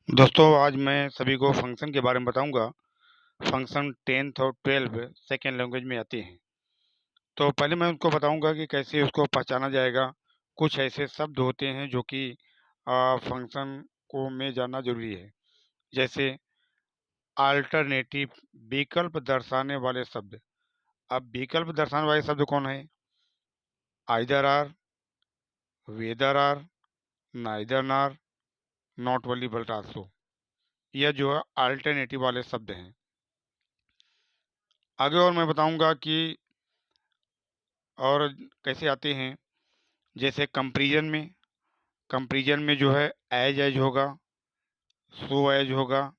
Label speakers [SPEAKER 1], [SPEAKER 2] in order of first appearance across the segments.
[SPEAKER 1] दोस्तों आज मैं सभी को फंक्शन के बारे में बताऊंगा। फंक्शन 10th और 12 सेकेंड लैंग्वेज में आते हैं। तो पहले मैं उनको बताऊंगा कि कैसे उसको पहचाना जाएगा। कुछ ऐसे शब्द होते हैं जो कि फंक्शन को में जानना जरूरी है। जैसे अल्टरनेटिव, विकल्प दर्शाने वाले शब्द। अब विकल्प दर्शाने वाले शब्द कौन है? Either or, whether or, neither or, not only but also. यह जो है अल्टरनेटिव वाले शब्द हैं। आगे और मैं बताऊंगा कि और कैसे आते हैं। जैसे कंपैरिजन में जो है एज एज होगा, सो एज होगा,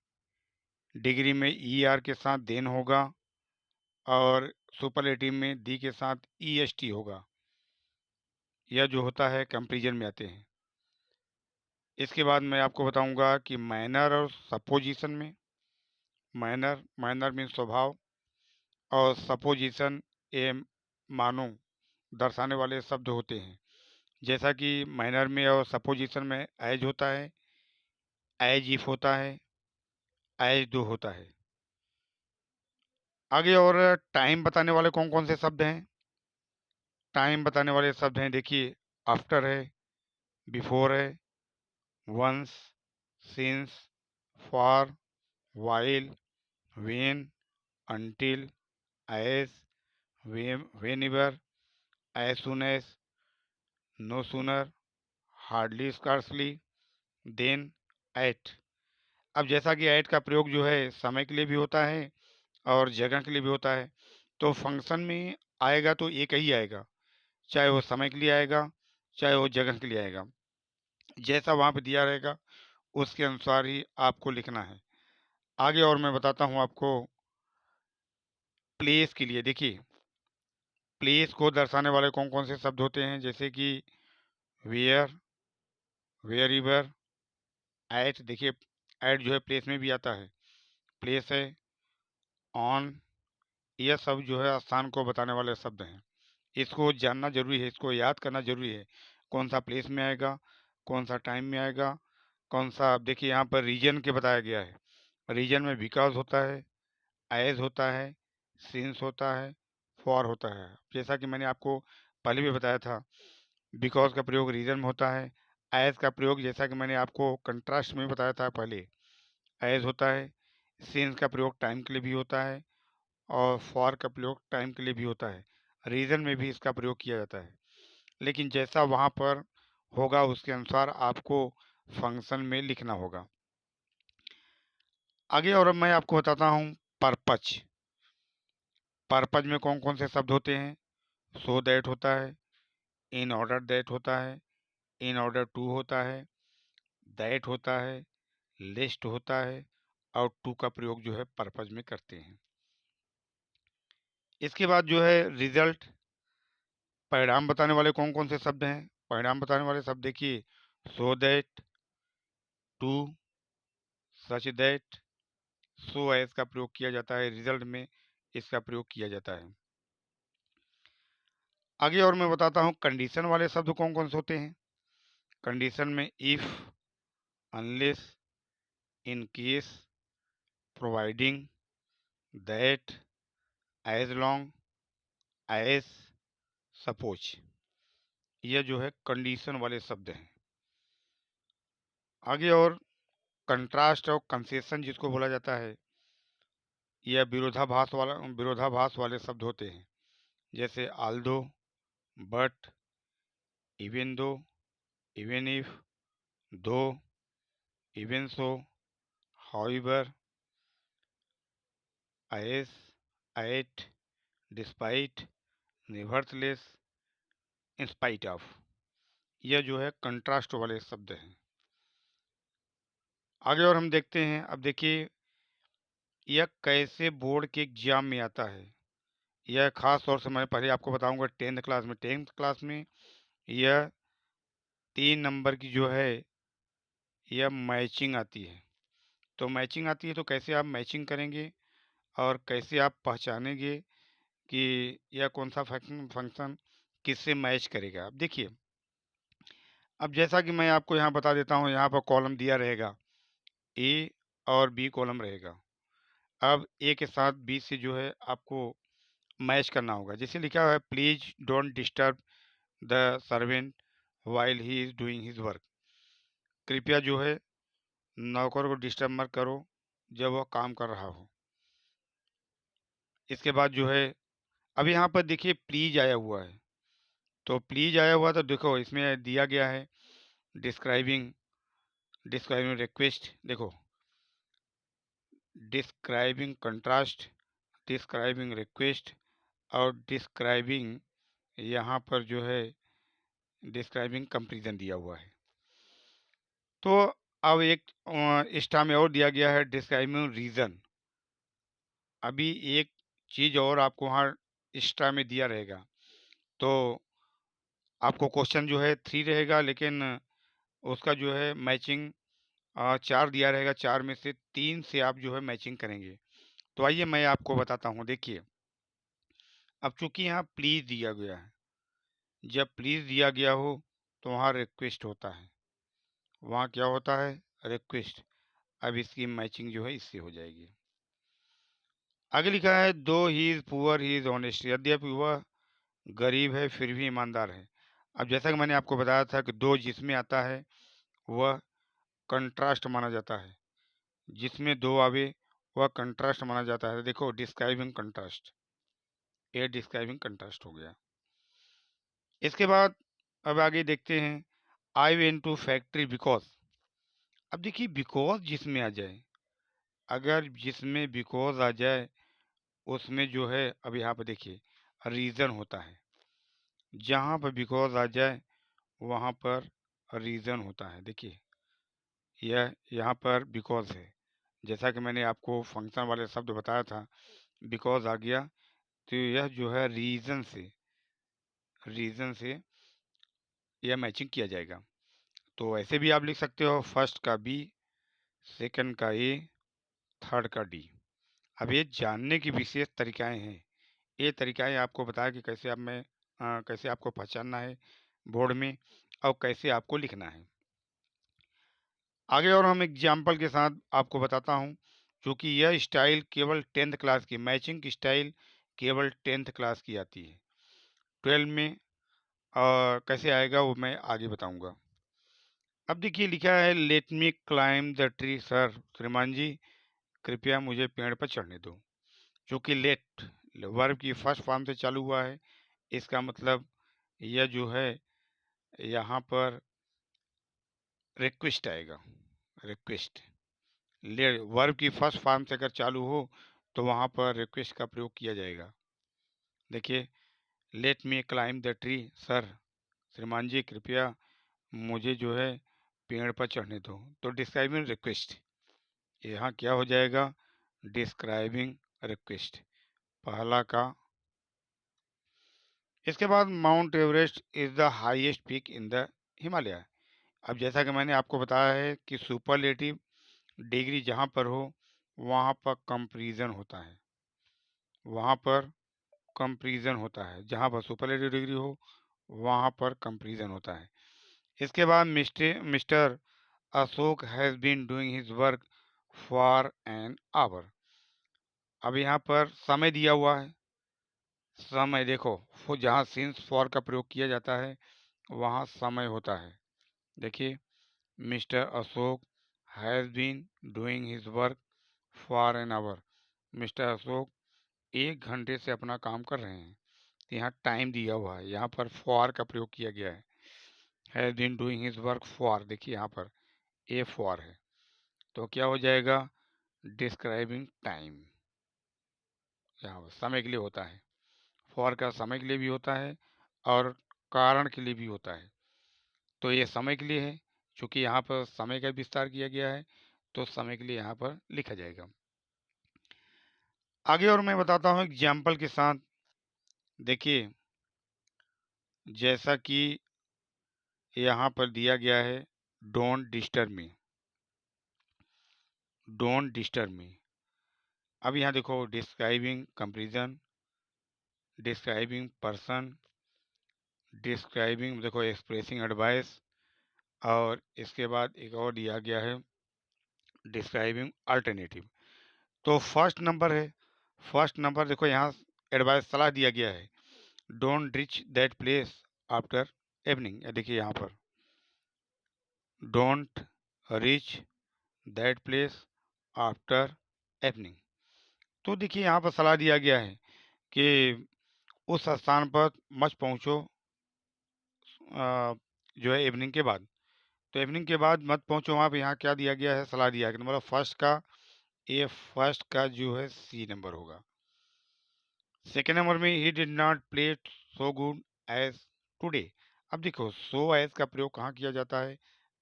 [SPEAKER 1] डिग्री में ई आर के साथ देन होगा और सुपरलेटिव में दी के साथ ई एस टी होगा। यह जो होता है कंपैरिजन में आते हैं। इसके बाद मैं आपको बताऊंगा कि मैनर और सपोजिशन में मैनर मीन स्वभाव और सपोजिशन ए मानो दर्शाने वाले शब्द होते हैं। जैसा कि मैनर में और सपोजिशन में एज होता है, एज इफ होता है, एज दो होता है। आगे और टाइम बताने वाले कौन कौन से शब्द हैं? टाइम बताने वाले शब्द हैं, देखिए, आफ्टर है, बिफोर है, once, since, for, while, when, until, as, whenever, as soon as, no sooner, hardly, scarcely, than, at. अब जैसा कि एट का प्रयोग जो है समय के लिए भी होता है और जगह के लिए भी होता है, तो फंक्शन में आएगा तो एक ही आएगा, चाहे वो समय के लिए आएगा, चाहे वो जगह के लिए आएगा। जैसा वहाँ पे दिया रहेगा उसके अनुसार ही आपको लिखना है। आगे और मैं बताता हूँ आपको प्लेस के लिए। देखिए, प्लेस को दर्शाने वाले कौन कौन से शब्द होते हैं? जैसे कि वेयर, वेयर इवर, एट। देखिए, एट जो है प्लेस में भी आता है, प्लेस है, ऑन। यह सब जो है स्थान को बताने वाले शब्द हैं। इसको जानना जरूरी है, इसको याद करना जरूरी है। कौन सा प्लेस में आएगा, कौन सा टाइम में आएगा, कौन सा। अब देखिए यहाँ पर रीजन के बताया गया है। रीजन में बिकॉज होता है, एज होता है, सिंस होता है, फॉर होता है। जैसा कि मैंने आपको पहले भी बताया था, बिकॉज का प्रयोग रीजन में होता है। एज का प्रयोग जैसा कि मैंने आपको कंट्रास्ट में बताया था पहले, एज होता है। सिंस का प्रयोग टाइम के लिए भी होता है और फॉर का प्रयोग टाइम के लिए भी होता है। रीजन में भी इसका प्रयोग किया जाता है, लेकिन जैसा वहाँ पर होगा उसके अनुसार आपको फंक्शन में लिखना होगा। आगे और अब मैं आपको बताता हूँ पर्पज। पर्पज में कौन कौन से शब्द होते हैं? सो दैट होता है, इन ऑर्डर दैट होता है, इन ऑर्डर टू होता है, दैट होता है, लिस्ट होता है और टू का प्रयोग जो है पर्पज में करते हैं। इसके बाद जो है रिजल्ट, परिणाम बताने वाले कौन कौन से शब्द हैं? परिणाम बताने वाले शब्द देखिए, so that, to, such that, so as का प्रयोग किया जाता है, रिजल्ट में इसका प्रयोग किया जाता है। आगे और मैं बताता हूँ कंडीशन वाले शब्द कौन कौन से होते हैं। कंडीशन में if, unless, in case, providing, that, as long, as, suppose. यह जो है कंडीशन वाले शब्द हैं। आगे और कंट्रास्ट और कंसेशन जिसको बोला जाता है, यह विरोधाभास वाले शब्द होते हैं। जैसे although, but, even though, even if, though, even so, however, as, at, despite, nevertheless, in spite of. यह जो है कंट्रास्ट वाले शब्द हैं। आगे और हम देखते हैं। अब देखिए, यह कैसे बोर्ड के एग्जाम में आता है। यह खास तौर से मैं पहले आपको बताऊंगा 10th क्लास में। 10th क्लास में यह 3 नंबर की जो है यह मैचिंग आती है। तो मैचिंग आती है तो कैसे आप मैचिंग करेंगे और कैसे आप पहचानेंगे कि यह कौन सा फंक्शन किससे मैच करेगा। अब देखिए, अब जैसा कि मैं आपको यहाँ बता देता हूँ, यहाँ पर कॉलम दिया रहेगा ए और बी कॉलम रहेगा। अब ए के साथ बी से जो है आपको मैच करना होगा। जैसे लिखा हुआ है please don't disturb the servant while he is doing his work. कृपया जो है नौकर को डिस्टर्ब मत करो जब वह काम कर रहा हो। इसके बाद जो है अब यहाँ पर देखिए प्लीज आया हुआ है, तो प्लीज आया हुआ तो देखो इसमें दिया गया है डिस्क्राइबिंग डिस्क्राइबिंग रिक्वेस्ट। देखो डिस्क्राइबिंग कंट्रास्ट, डिस्क्राइबिंग रिक्वेस्ट और डिस्क्राइबिंग यहाँ पर जो है डिस्क्राइबिंग कंपेरिजन दिया हुआ है। तो अब एक स्टा में और दिया गया है डिस्क्राइबिंग रीजन। अभी एक चीज और आपको वहाँ स्टा में दिया रहेगा, तो आपको क्वेश्चन जो है 3 रहेगा, लेकिन उसका जो है मैचिंग 4 दिया रहेगा। 4 में से 3 से आप जो है मैचिंग करेंगे। तो आइए मैं आपको बताता हूँ। देखिए अब चूंकि यहाँ प्लीज दिया गया है, जब प्लीज दिया गया हो तो वहाँ रिक्वेस्ट होता है, वहाँ क्या होता है रिक्वेस्ट। अब इसकी मैचिंग जो है इससे हो जाएगी। आगे लिखा है दो he is poor he is honest, यद्यपि वह गरीब है फिर भी ईमानदार है। अब जैसा कि मैंने आपको बताया था कि दो जिसमें आता है वह कंट्रास्ट माना जाता है, जिसमें दो आवे वह कंट्रास्ट माना जाता है। देखो डिस्क्राइबिंग कंट्रास्ट, ये डिस्क्राइबिंग कंट्रास्ट हो गया। इसके बाद अब आगे देखते हैं I went to factory because. अब देखिए बिकॉज जिसमें आ जाए, अगर जिसमें बिकॉज आ जाए उसमें जो है अब यहाँ पर देखिए रीज़न होता है। जहाँ पर बिकॉज आ जाए वहाँ पर रीज़न होता है। देखिए यह यहाँ पर बिकॉज है, जैसा कि मैंने आपको फंक्शन वाले शब्द बताया था, बिकॉज आ गया तो यह जो है रीज़न से यह मैचिंग किया जाएगा। तो ऐसे भी आप लिख सकते हो फर्स्ट का बी, सेकंड का ए, थर्ड का डी। अब ये जानने की विशेष तरीकाएं हैं। ये तरीकाएं आपको बताया कि कैसे आपको पहचानना है बोर्ड में और कैसे आपको लिखना है। आगे और हम एग्जाम्पल के साथ आपको बताता हूँ। क्योंकि यह स्टाइल केवल 10th क्लास की, मैचिंग की स्टाइल केवल 10th क्लास की आती है। 12 में कैसे आएगा वो मैं आगे बताऊंगा। अब देखिए लिखा है let me climb the tree sir, श्रीमान जी कृपया मुझे पेड़ पर चढ़ने दो। चूँकि लेट वर्ब की फर्स्ट फॉर्म से चालू हुआ है, इसका मतलब यह जो है यहाँ पर रिक्वेस्ट आएगा। रिक्वेस्ट ले वर्ब की फर्स्ट फॉर्म से अगर चालू हो तो वहाँ पर रिक्वेस्ट का प्रयोग किया जाएगा। देखिए let me climb the tree sir, श्रीमान जी कृपया मुझे जो है पेड़ पर चढ़ने दो। तो डिस्क्राइबिंग रिक्वेस्ट, यहाँ क्या हो जाएगा डिस्क्राइबिंग रिक्वेस्ट पहला का। इसके बाद mount Everest is the highest peak in the Himalaya. अब जैसा कि मैंने आपको बताया है कि सुपरलेटिव डिग्री जहाँ पर हो वहाँ पर कंपैरिजन होता है, वहाँ पर कंपैरिजन होता है। जहाँ पर सुपरलेटिव डिग्री हो वहाँ पर कंपैरिजन होता है। इसके बाद mister Ashok has been doing his work for an hour. अब यहाँ पर समय दिया हुआ है। समय देखो वो जहाँ सिंस फॉर का प्रयोग किया जाता है वहाँ समय होता है। देखिए mister Ashok has been doing his work for an hour. Mister Ashok 1 घंटे से अपना काम कर रहे हैं। तो यहाँ टाइम दिया हुआ है, यहाँ पर फॉर का प्रयोग किया गया है। Has been doing his work for, देखिए यहाँ पर ए फॉर है, तो क्या हो जाएगा डिस्क्राइबिंग टाइम। यहाँ पर समय के लिए होता है, फॉर का समय के लिए भी होता है और कारण के लिए भी होता है। तो ये समय के लिए है, चूँकि यहाँ पर समय का विस्तार किया गया है तो समय के लिए यहाँ पर लिखा जाएगा। आगे और मैं बताता हूँ एग्जाम्पल के साथ। देखिए जैसा कि यहाँ पर दिया गया है don't disturb me, don't disturb me. अब यहाँ देखो describing comparison, describing person, describing देखो एक्सप्रेसिंग एडवाइस, और इसके बाद एक और दिया गया है डिस्क्राइबिंग अल्टरनेटिव। तो फर्स्ट नंबर है, फर्स्ट नंबर देखो यहाँ एडवाइस सलाह दिया गया है, don't reach that place after evening. देखिए यहाँ पर don't reach that place after evening. तो देखिए यहाँ पर सलाह दिया गया है कि उस स्थान पर मत पहुँचो जो है इवनिंग के बाद। तो इवनिंग के बाद मत पहुँचो वहाँ पे। यहाँ क्या दिया गया है, सलाह दिया गया, मतलब फर्स्ट का जो है सी नंबर होगा। सेकेंड नंबर में he did not play so good as today. अब देखो सो एज का प्रयोग कहाँ किया जाता है,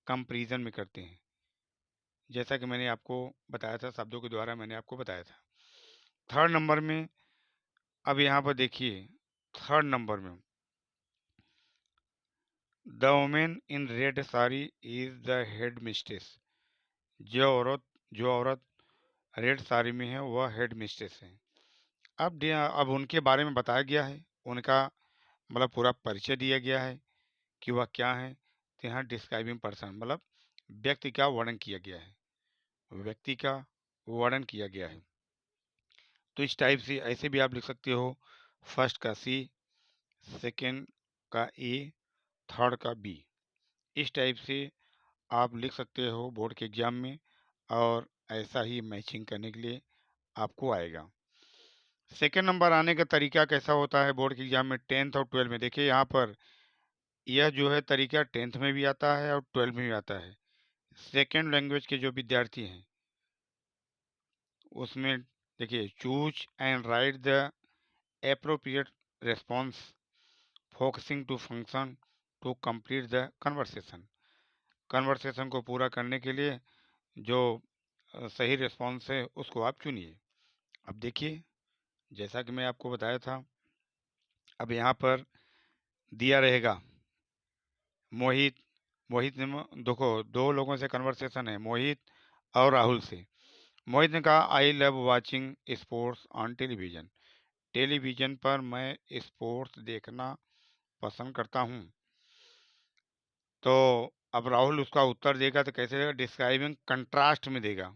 [SPEAKER 1] कंपैरिजन में करते हैं, जैसा कि मैंने आपको बताया था, शब्दों के द्वारा मैंने आपको बताया था। थर्ड नंबर में अब यहाँ पर देखिए, थर्ड नंबर में the women in red sari is the head mistress. जो औरत रेड साड़ी में है वह हेड मिस्ट्रेस है। अब उनके बारे में बताया गया है, उनका मतलब पूरा परिचय दिया गया है कि वह क्या है। तो यहाँ डिस्क्राइबिंग पर्सन मतलब व्यक्ति का वर्णन किया गया है, व्यक्ति का वर्णन किया गया है। तो इस टाइप से ऐसे भी आप लिख सकते हो, फर्स्ट का सी, सेकंड का ए, थर्ड का बी। इस टाइप से आप लिख सकते हो बोर्ड के एग्जाम में, और ऐसा ही मैचिंग करने के लिए आपको आएगा। सेकेंड नंबर आने का तरीका कैसा होता है बोर्ड के एग्जाम में, 10th और 12 में। देखिए यहाँ पर यह जो है तरीका 10th में भी आता है और 12 में भी आता है। सेकेंड लैंग्वेज के जो विद्यार्थी हैं उसमें देखिए, choose and write the appropriate response focusing to function to complete the conversation. Conversation को पूरा करने के लिए जो सही रिस्पॉन्स है उसको आप चुनिए। अब देखिए, जैसा कि मैं आपको बताया था, अब यहाँ पर दिया रहेगा मोहित। मोहित ने देखो, दो लोगों से कन्वर्सेशन है, मोहित और राहुल से। मोहित ने कहा I love watching sports on television. Television पर मैं स्पोर्ट्स देखना पसंद करता हूँ। तो अब राहुल उसका उत्तर देगा तो कैसे देगा, डिस्क्राइबिंग कंट्रास्ट में देगा।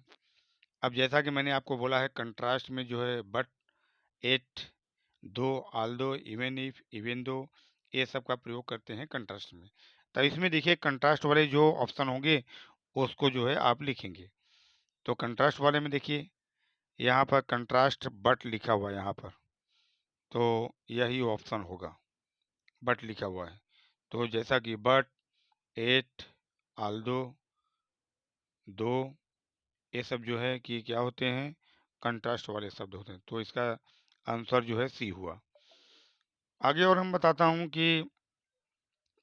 [SPEAKER 1] अब जैसा कि मैंने आपको बोला है, कंट्रास्ट में जो है बट, एट, दो, Aldous, even if, even though, ये सब का प्रयोग करते हैं कंट्रास्ट में। तो इसमें देखिए कंट्रास्ट वाले जो ऑप्शन होंगे उसको जो है आप लिखेंगे। तो कंट्रास्ट वाले में देखिए यहाँ पर कंट्रास्ट बट लिखा हुआ है यहाँ पर, तो यही ऑप्शन होगा, बट लिखा हुआ है। तो जैसा कि बट, एट, आल्दो, दो, ये सब जो है कि क्या होते हैं, कंट्रास्ट वाले शब्द होते हैं। तो इसका आंसर जो है सी हुआ। आगे और हम बताता हूँ कि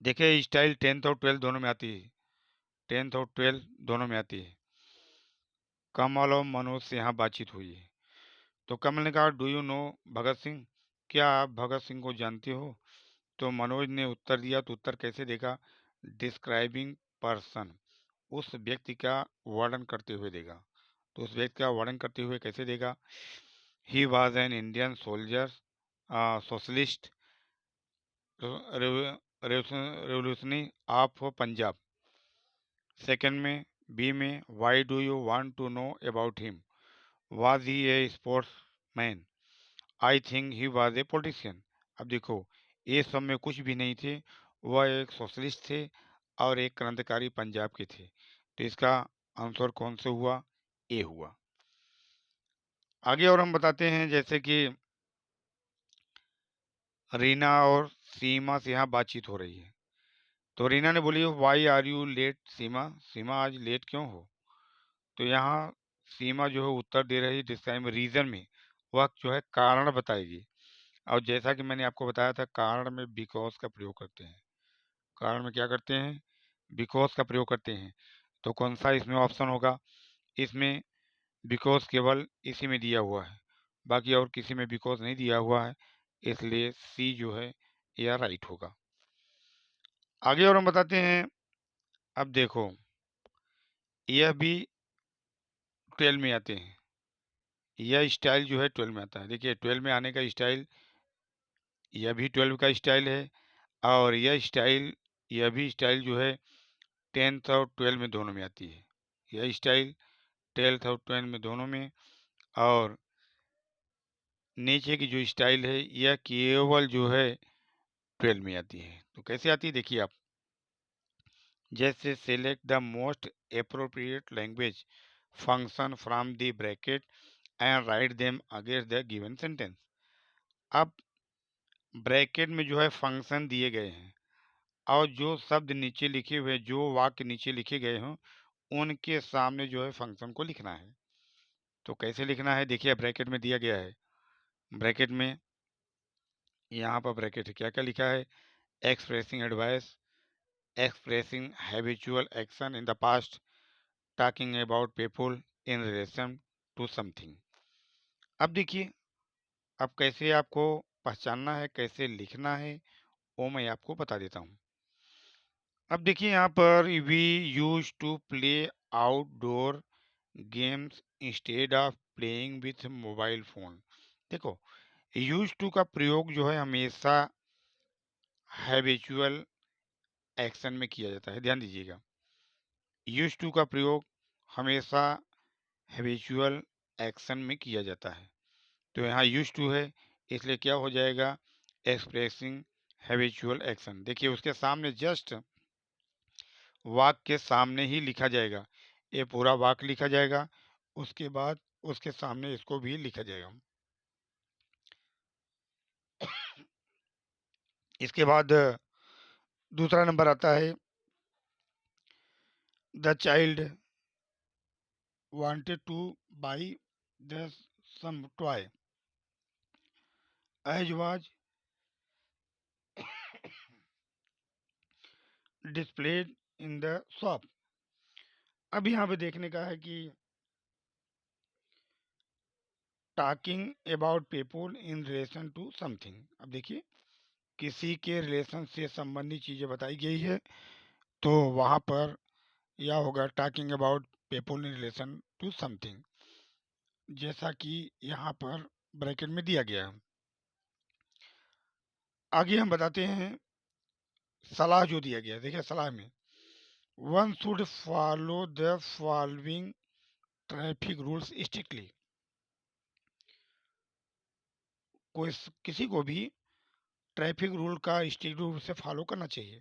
[SPEAKER 1] देखिए स्टाइल 10th और 12 दोनों में आती है, 10th और 12 दोनों में आती है। कमल और मनोज से यहाँ बातचीत हुई है। तो कमल ने कहा do you know Bhagat Singh, क्या आप भगत सिंह को जानते हो। तो मनोज ने उत्तर दिया, तो उत्तर कैसे देगा, डिस्क्राइबिंग पर्सन, उस व्यक्ति का वर्णन करते हुए देगा। तो उस व्यक्ति का वर्णन करते हुए कैसे देगा, he was an Indian soldier, socialist, revolutionary of Punjab. Second में बी में, why do you want to know about him, was he a sportsman, I think he was a politician. अब देखो ये सब में कुछ भी नहीं थे, वह एक सोशलिस्ट थे और एक क्रांतिकारी पंजाब के थे। तो इसका आंसर कौन से हुआ, ए हुआ। आगे और हम बताते हैं, जैसे कि रीना और सीमा से यहाँ बातचीत हो रही है। तो रीना ने बोली वाई आर यू लेट सीमा, सीमा आज लेट क्यों हो। तो यहाँ सीमा जो है उत्तर दे रही है रीजन में, वह जो है कारण बताएगी। और जैसा कि मैंने आपको बताया था, कारण में बिकॉज का प्रयोग करते हैं, कारण में क्या करते हैं, बिकॉज का प्रयोग करते हैं। तो कौन सा इसमें ऑप्शन होगा, इसमें बिकॉज केवल इसी में दिया हुआ है, बाकी और किसी में बिकॉज नहीं दिया हुआ है, इसलिए सी जो है यह राइट होगा। आगे और हम बताते हैं, अब देखो यह भी 12 में आते हैं, यह स्टाइल जो है 12 में आता है। देखिए 12 में आने का स्टाइल, यह भी 12 का स्टाइल है, और यह भी स्टाइल जो है 10th और 12 में दोनों में आती है। यह स्टाइल 12th और 12th में दोनों में। और नीचे की जो स्टाइल है यह केवल जो है 12 में आती है। तो कैसे आती है देखिए आप, जैसे select the most appropriate language function from the bracket and write them against the given sentence. अब ब्रैकेट में जो है फंक्शन दिए गए हैं और जो शब्द नीचे लिखे हुए, जो वाक्य नीचे लिखे गए हों, उनके सामने जो है फंक्शन को लिखना है। तो कैसे लिखना है देखिए, ब्रैकेट में दिया गया है। ब्रैकेट में यहाँ पर ब्रैकेट है, क्या क्या लिखा है, expressing advice, expressing habitual action in the past, talking about people in relation to something। अब देखिए, अब कैसे आपको पहचानना है, कैसे लिखना है, वो मैं आपको बता देता हूँ। अब देखिए यहाँ पर we use to play outdoor games instead of playing with mobile phone. देखो, यूज टू का प्रयोग जो है हमेशा हैबिचुअल एक्शन में किया जाता है, ध्यान दीजिएगा। यूज टू का प्रयोग हमेशा हैबिचुअल एक्शन में किया जाता है। तो यहाँ यूज टू है, इसलिए क्या हो जाएगा, एक्सप्रेसिंग हैबिचुअल एक्शन। देखिए उसके सामने जस्ट वाक्य के सामने ही लिखा जाएगा, ये पूरा वाक्य लिखा जाएगा, उसके बाद उसके सामने इसको भी लिखा जाएगा। इसके बाद दूसरा नंबर आता है, the child wanted to buy the same toy as was displayed in the shop. अब यहाँ पे देखने का है कि talking about people in relation to something. अब देखिए, किसी के रिलेशन से संबंधित चीज़ें बताई गई है, तो वहाँ पर यह होगा talking about people in relation to something, जैसा कि यहाँ पर ब्रैकेट में दिया गया है। आगे हम बताते हैं सलाह जो दिया गया है। देखिए सलाह में, one should follow the following traffic rules strictly. कोई किसी को भी ट्रैफिक रूल का स्ट्रिक्ट रूप से फॉलो करना चाहिए।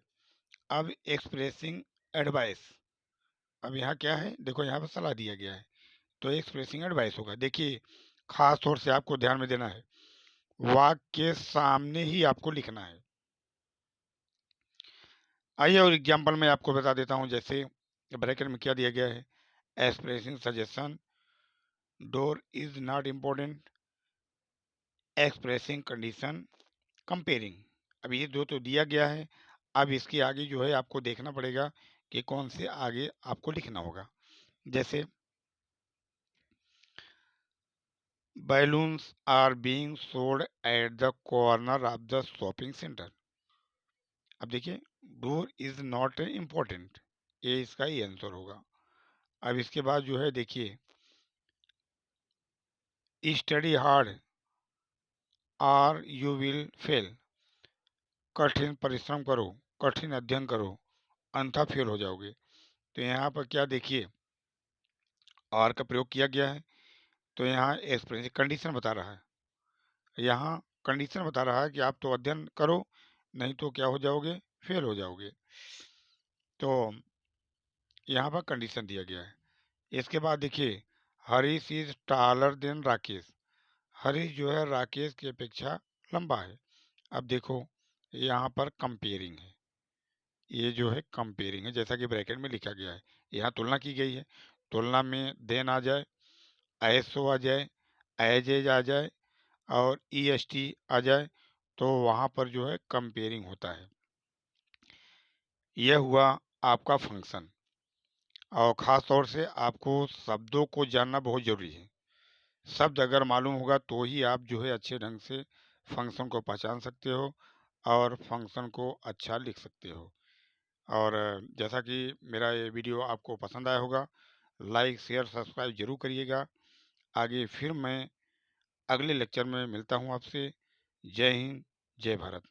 [SPEAKER 1] अब एक्सप्रेसिंग एडवाइस, अब यहाँ क्या है, देखो यहाँ पर सलाह दिया गया है, तो एक्सप्रेसिंग एडवाइस होगा। देखिए खास तौर से आपको ध्यान में देना है, वाक्य के सामने ही आपको लिखना है। आइए और एग्जाम्पल में आपको बता देता हूँ, जैसे ब्रैकेट में क्या दिया गया है, expressing suggestion, door is not important, expressing condition, comparing. अब ये दो तो दिया गया है, अब इसके आगे जो है आपको देखना पड़ेगा कि कौन से आगे आपको लिखना होगा। जैसे balloons are being sold at the corner of the shopping centre. अब देखिए, डोर इज नॉट इम्पोर्टेंट, ये इसका ही आंसर होगा। अब इसके बाद जो है देखिए, स्टडी हार्ड और यू विल फेल। कठिन परिश्रम करो, कठिन अध्ययन करो, अन्यथा फेल हो जाओगे। तो यहाँ पर क्या देखिए, और का प्रयोग किया गया है, तो यहाँ एक्सप्रेशन कंडीशन बता रहा है, यहाँ कंडीशन बता रहा है कि आप तो अध्ययन करो, नहीं तो क्या हो जाओगे, फेल हो जाओगे। तो यहाँ पर कंडीशन दिया गया है। इसके बाद देखिए, Harish is taller than Rakesh. Harish जो है राकेश की अपेक्षा लंबा है। अब देखो यहाँ पर कंपेयरिंग है, ये जो है कंपेयरिंग है, जैसा कि ब्रैकेट में लिखा गया है, यहाँ तुलना की गई है। तुलना में देन आ जाए, एसओ आ जाए, एज एज आ जाए और ईएसटी आ जाए, तो वहाँ पर जो है कंपेयरिंग होता है। यह हुआ आपका फंक्शन, और ख़ास तौर से आपको शब्दों को जानना बहुत ज़रूरी है। शब्द अगर मालूम होगा तो ही आप जो है अच्छे ढंग से फंक्शन को पहचान सकते हो और फंक्शन को अच्छा लिख सकते हो। और जैसा कि मेरा ये वीडियो आपको पसंद आया होगा, लाइक शेयर सब्सक्राइब जरूर करिएगा। आगे फिर मैं अगले लेक्चर में मिलता हूँ आपसे। जय हिंद, जय भारत।